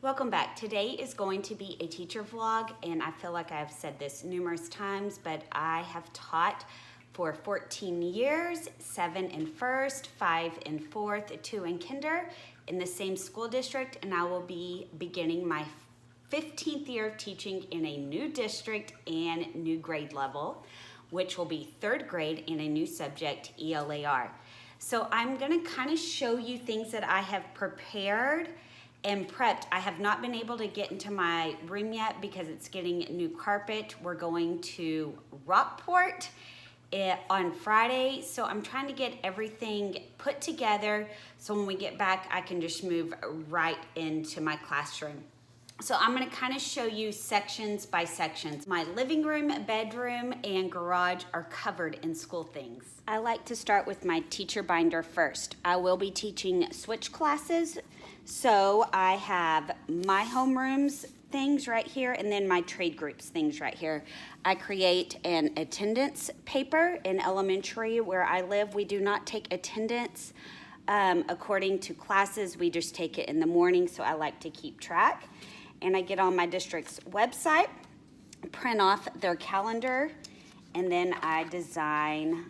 Welcome back. Today is going to be a teacher vlog, and I feel like I've said this numerous times, but I have taught for 14 years, 7 in first, 5 in fourth, 2 in kinder in the same school district, and I will be beginning my 15th year of teaching in a new district and new grade level, which will be 3rd grade in a new subject, ELAR. So I'm gonna kind of show you things that I have prepared and prepped. I have not been able to get into my room yet because it's getting new carpet. We're going to Rockport on Friday, so I'm trying to get everything put together so when we get back I can just move right into my classroom. So I'm going to kind of show you sections by sections. My living room, bedroom, and garage are covered in school things. I like to start with my teacher binder first. I will be teaching switch classes, so I have my homeroom's things right here and then my trade groups things right here. I create an attendance paper in elementary where I live. We do not take attendance according to classes. We just take it in the morning, so I like to keep track. And I get on my district's website, print off their calendar, and then I design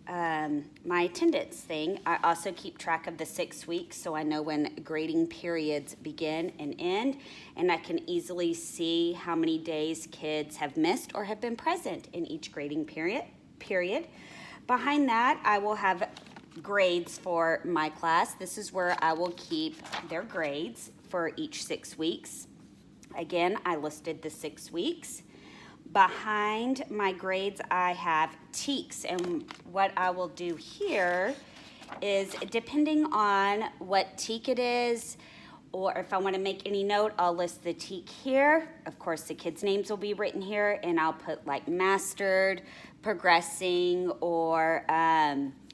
my attendance thing. I also keep track of the 6 weeks so I know when grading periods begin and end, and I can easily see how many days kids have missed or have been present in each grading period. Behind that, I will have grades for my class. This is where I will keep their grades for each 6 weeks. Again, I listed the 6 weeks. Behind my grades, I have TEKs, and what I will do here is, depending on what TEK it is, or if I want to make any note, I'll list the TEK here. Of course, the kids' names will be written here, and I'll put like mastered, progressing, or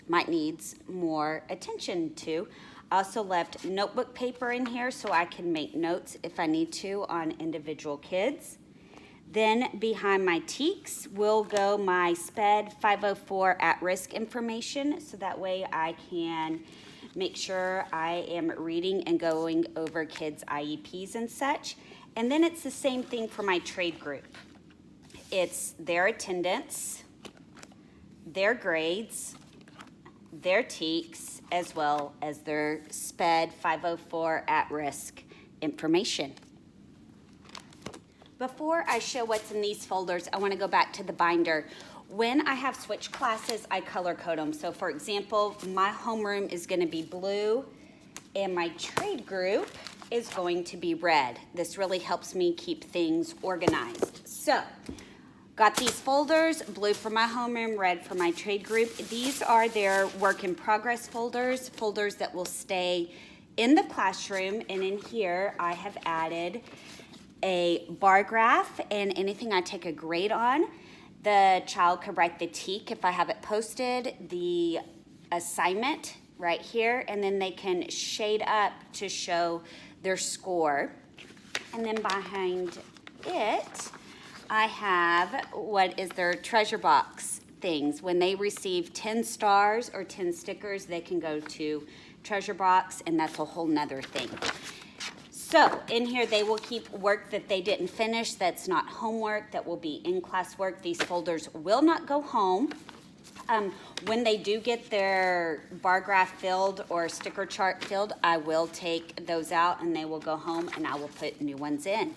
might needs more attention to. I also left notebook paper in here so I can make notes if I need to on individual kids. Then behind my TEKs will go my SPED 504 at-risk information, so that way I can make sure I am reading and going over kids' IEPs and such. And then it's the same thing for my trade group. It's their attendance, their grades, their TEKs, as well as their SPED 504 at-risk information. Before I show what's in these folders, I want to go back to the binder. When I have switch classes, I color code them. So for example, my homeroom is going to be blue and my trade group is going to be red. This really helps me keep things organized. So, got these folders, blue for my homeroom, red for my trade group. These are their work in progress folders, folders that will stay in the classroom. And in here, I have added a bar graph and anything I take a grade on. The child could write the TEK if I have it posted, the assignment right here, and then they can shade up to show their score. And then behind it, I have what is their treasure box things. When they receive 10 stars or 10 stickers, they can go to treasure box, and that's a whole nother thing. So in here, they will keep work that they didn't finish, that's not homework, that will be in-class work. These folders will not go home. When they do get their bar graph filled or sticker chart filled, I will take those out and they will go home and I will put new ones in.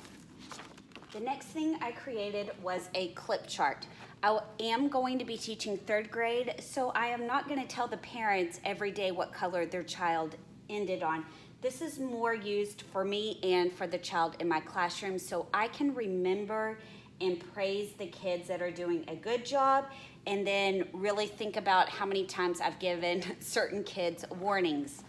The next thing I created was a clip chart. I am going to be teaching 3rd grade, so I am not going to tell the parents every day what color their child ended on. This is more used for me and for the child in my classroom, so I can remember and praise the kids that are doing a good job, and then really think about how many times I've given certain kids warnings.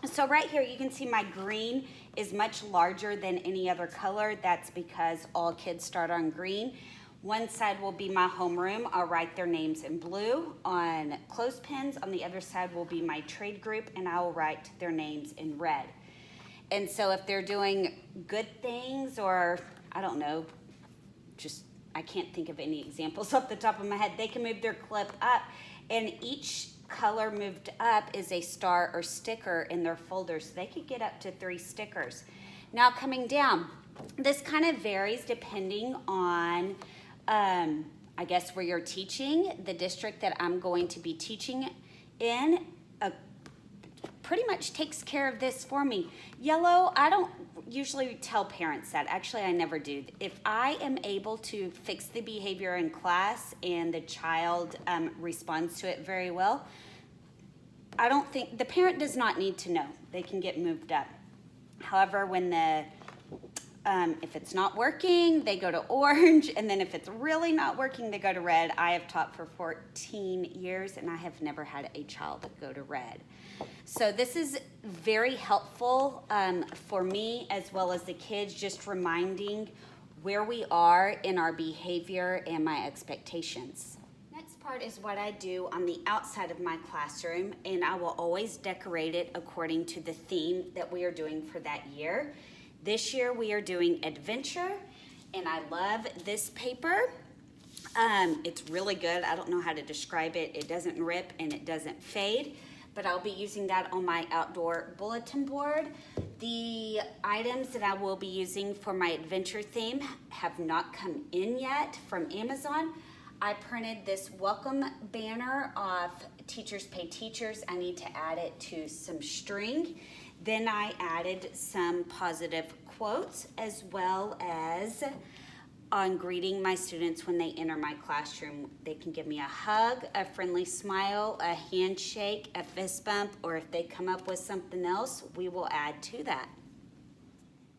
So right here, you can see my green is much larger than any other color. That's because all kids start on green. One side will be my homeroom. I'll write their names in blue on clothespins. On the other side will be my trade group, and I will write their names in red. And so if they're doing good things, or I don't know, just I can't think of any examples off the top of my head, they can move their clip up, and each color moved up is a star or sticker in their folder, so they could get up to 3 stickers. Now coming down, this kind of varies depending on, I guess, where you're teaching. The district that I'm going to be teaching in pretty much takes care of this for me. Yellow, I don't usually tell parents that. Actually, I never do. If I am able to fix the behavior in class and the child responds to it very well, I don't think, the parent does not need to know. They can get moved up. However, when if it's not working, they go to orange, and then if it's really not working, they go to red. I have taught for 14 years, and I have never had a child go to red. So this is very helpful for me as well as the kids, just reminding where we are in our behavior and my expectations. Next part is what I do on the outside of my classroom, and I will always decorate it according to the theme that we are doing for that year. This year we are doing adventure, and I love this paper. It's really good. I don't know how to describe it. It doesn't rip and it doesn't fade, but I'll be using that on my outdoor bulletin board. The items that I will be using for my adventure theme have not come in yet from Amazon. I printed this welcome banner off Teachers Pay Teachers. I need to add it to some string. Then I added some positive quotes as well as on greeting my students when they enter my classroom. They can give me a hug, a friendly smile, a handshake, a fist bump, or if they come up with something else, we will add to that.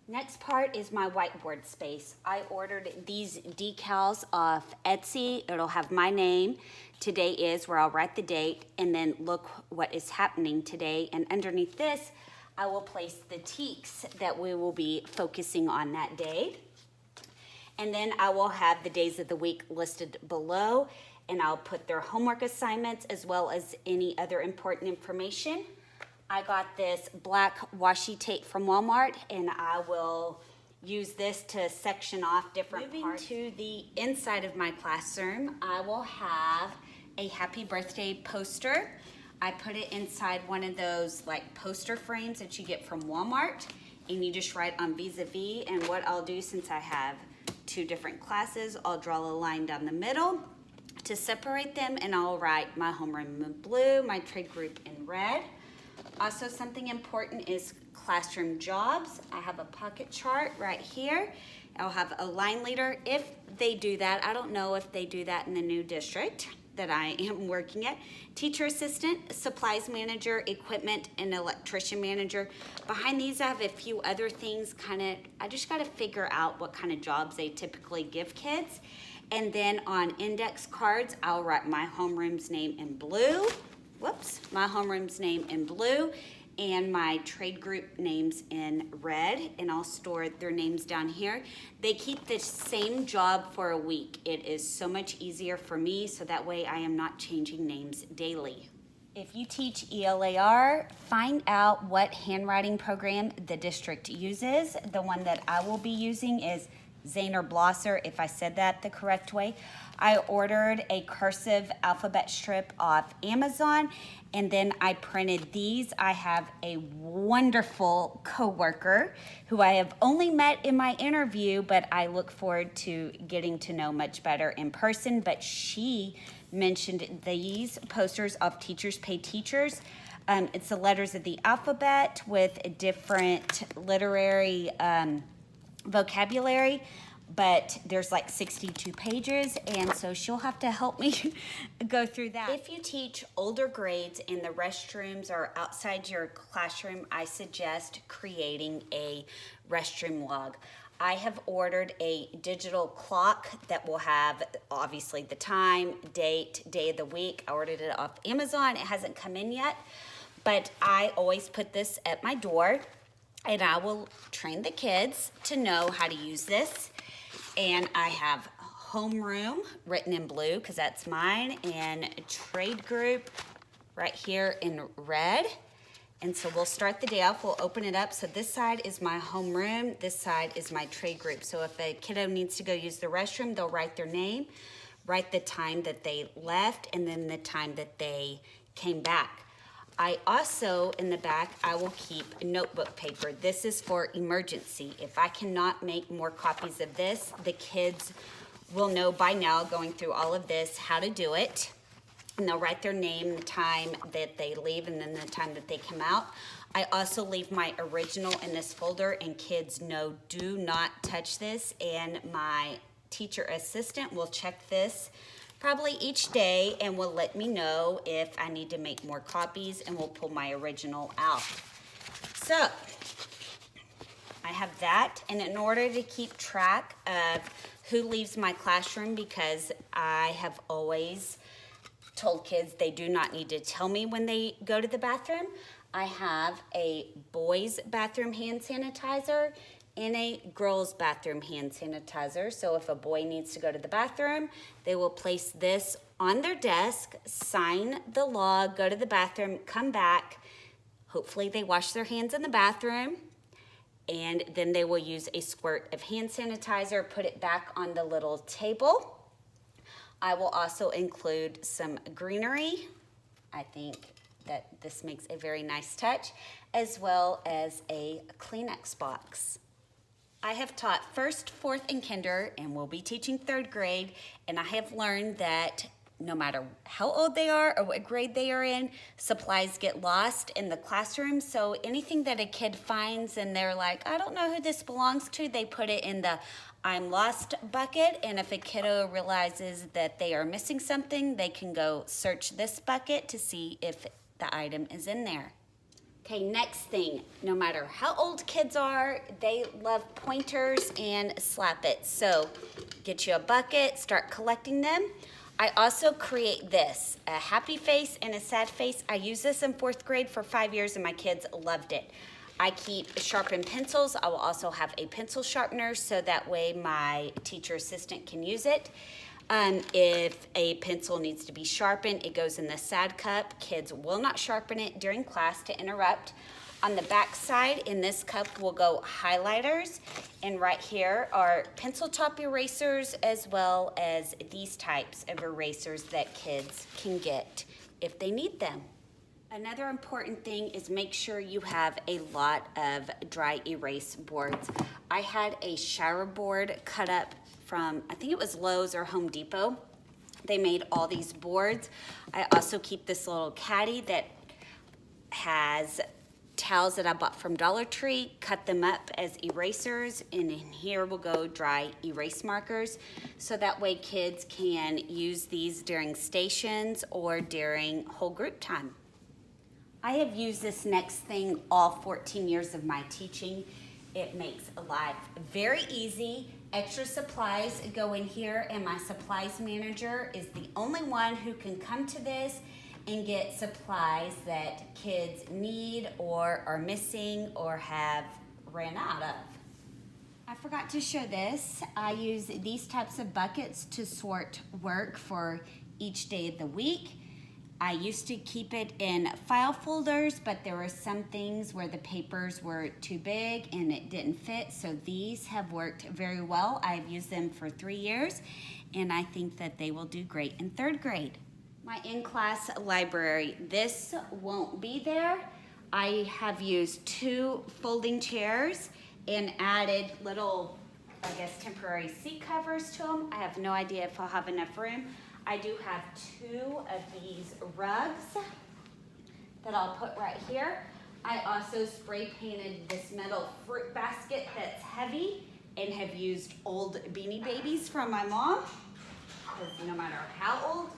Next part is my whiteboard space. I ordered these decals off Etsy. It'll have my name. Today is where I'll write the date and then look what is happening today. And underneath this, I will place the teaks that we will be focusing on that day. And then I will have the days of the week listed below, and I'll put their homework assignments as well as any other important information. I got this black washi tape from Walmart, and I will use this to section off different parts. Moving to the inside of my classroom, I will have a happy birthday poster. I put it inside one of those like poster frames that you get from Walmart, and you just write on vis-a-vis. And what I'll do, since I have two different classes, I'll draw a line down the middle to separate them, and I'll write my homeroom in blue, my trade group in red. Also, something important is classroom jobs. I have a pocket chart right here. I'll have a line leader if they do that. I don't know if they do that in the new district that I am working at. Teacher assistant, supplies manager, equipment, and electrician manager. Behind these, I have a few other things. I just got to figure out what kind of jobs they typically give kids. And then on index cards, I'll write my homeroom's name in blue. My homeroom's name in blue, and my trade group names in red, and I'll store their names down here. They keep the same job for a week. It is so much easier for me, so that way I am not changing names daily. If you teach ELAR, find out what handwriting program the district uses. The one that I will be using is Zahner Blosser, if I said that the correct way. I ordered a cursive alphabet strip off Amazon, and then I printed these. I have a wonderful coworker who I have only met in my interview, but I look forward to getting to know much better in person. But she mentioned these posters of Teachers Pay Teachers. It's the letters of the alphabet with a different literary vocabulary, but there's like 62 pages, and so she'll have to help me go through that. If you teach older grades and the restrooms are outside your classroom, I suggest creating a restroom log. I have ordered a digital clock that will have obviously the time, date, day of the week. I ordered it off Amazon. It hasn't come in yet, but I always put this at my door, and I will train the kids to know how to use this. And I have homeroom written in blue because that's mine, and trade group right here in red. And so we'll start the day off, we'll open it up. So this side is my homeroom, this side is my trade group. So if a kiddo needs to go use the restroom, they'll write their name, write the time that they left, and then the time that they came back. I also, in the back, I will keep notebook paper. This is for emergency. If I cannot make more copies of this, the kids will know by now, going through all of this, how to do it. And they'll write their name, the time that they leave, and then the time that they come out. I also leave my original in this folder, and kids know, do not touch this. And my teacher assistant will check this probably each day and will let me know if I need to make more copies, and we'll pull my original out. So I have that, and in order to keep track of who leaves my classroom, because I have always told kids they do not need to tell me when they go to the bathroom, I have a boys' bathroom hand sanitizer and a girls' bathroom hand sanitizer. So if a boy needs to go to the bathroom, they will place this on their desk, sign the log, go to the bathroom, come back. Hopefully they wash their hands in the bathroom, and then they will use a squirt of hand sanitizer, put it back on the little table. I will also include some greenery. I think that this makes a very nice touch, as well as a Kleenex box. I have taught 1st, 4th, and kinder, and will be teaching 3rd grade, and I have learned that no matter how old they are or what grade they are in, supplies get lost in the classroom. So anything that a kid finds and they're like, I don't know who this belongs to, they put it in the I'm lost bucket. And if a kiddo realizes that they are missing something, they can go search this bucket to see if the item is in there. Okay, next thing, no matter how old kids are, they love pointers and slap-its. So get you a bucket, start collecting them. I also create this, a happy face and a sad face. I used this in 4th grade for 5 years, and my kids loved it. I keep sharpened pencils. I will also have a pencil sharpener, so that way my teacher assistant can use it. If a pencil needs to be sharpened, it goes in the sad cup. Kids will not sharpen it during class to interrupt. On the back side, in this cup will go highlighters, and right here are pencil top erasers, as well as these types of erasers that kids can get if they need them. Another important thing is make sure you have a lot of dry erase boards. I had a shower board cut up from, I think it was Lowe's or Home Depot. They made all these boards. I also keep this little caddy that has towels that I bought from Dollar Tree, cut them up as erasers, and in here will go dry erase markers, so that way kids can use these during stations or during whole group time. I have used this next thing all 14 years of my teaching. It makes life very easy. Extra supplies go in here, and my supplies manager is the only one who can come to this and get supplies that kids need or are missing or have ran out of. I forgot to show this. I use these types of buckets to sort work for each day of the week. I used to keep it in file folders, but there were some things where the papers were too big and it didn't fit, so these have worked very well. I've used them for 3 years, and I think that they will do great in 3rd grade. My in-class library, this won't be there. I have used 2 folding chairs and added little, I guess, temporary seat covers to them. I have no idea if I'll have enough room. I do have 2 of these rugs that I'll put right here. I also spray painted this metal fruit basket that's heavy, and have used old Beanie Babies from my mom, because no matter how old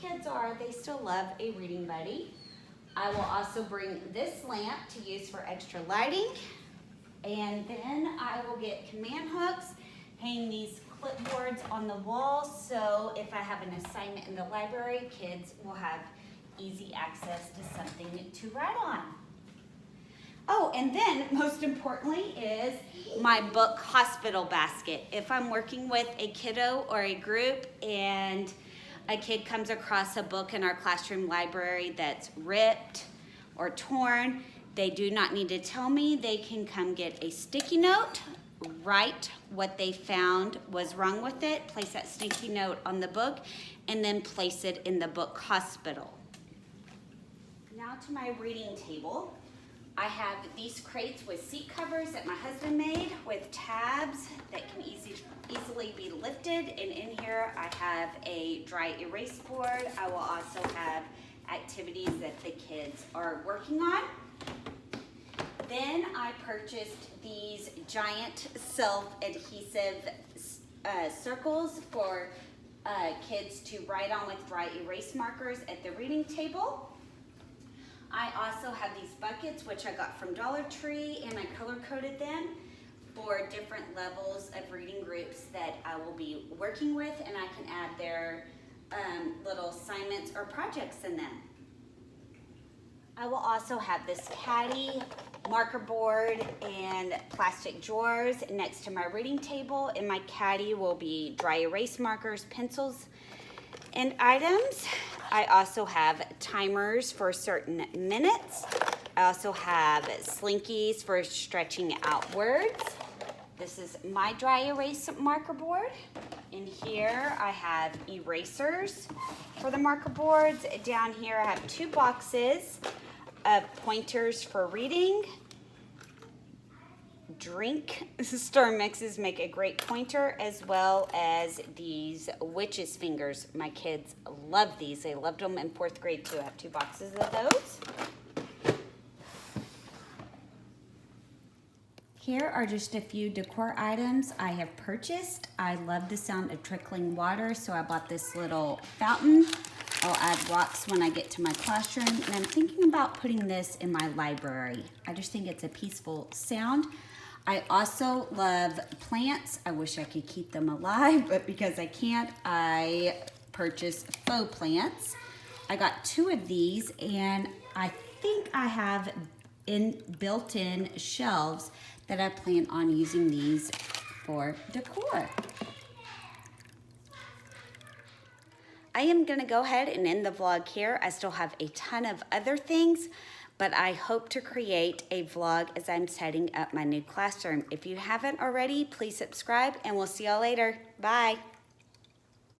kids are, they still love a reading buddy. I will also bring this lamp to use for extra lighting, and then I will get command hooks, hang these clipboards on the wall, so if I have an assignment in the library, kids will have easy access to something to write on. Oh, and then most importantly is my book hospital basket. If I'm working with a kiddo or a group and a kid comes across a book in our classroom library that's ripped or torn, they do not need to tell me. They can come get a sticky note, write what they found was wrong with it, place that sticky note on the book, and then place it in the book hospital. Now Now to my reading table. I have these crates with seat covers that my husband made with tabs that can easily be lifted. And in here I have a dry erase board. I will also have activities that the kids are working on. Then I purchased these giant self-adhesive circles for kids to write on with dry erase markers at the reading table. I also have these buckets, which I got from Dollar Tree, and I color-coded them for different levels of reading groups that I will be working with, and I can add their little assignments or projects in them. I will also have this caddy, marker board, and plastic drawers next to my reading table. In my caddy will be dry erase markers, pencils, and items. I also have timers for certain minutes. I also have slinkies for stretching outwards. This is my dry erase marker board. In here I have erasers for the marker boards. Down here I have 2 boxes of pointers for reading. Drink stir mixes make a great pointer, as well as these witch's fingers. My kids love these. They loved them in 4th grade too. I have 2 boxes of those. Here are just a few decor items I have purchased. I love the sound of trickling water, so I bought this little fountain. I'll add rocks when I get to my classroom, and I'm thinking about putting this in my library. I just think it's a peaceful sound. I also love plants. I wish I could keep them alive, but because I can't, I purchased faux plants. I got 2 of these, and I think I have built-in shelves that I plan on using these for decor. I am gonna go ahead and end the vlog here. I still have a ton of other things, but I hope to create a vlog as I'm setting up my new classroom. If you haven't already, please subscribe, and we'll see y'all later. Bye.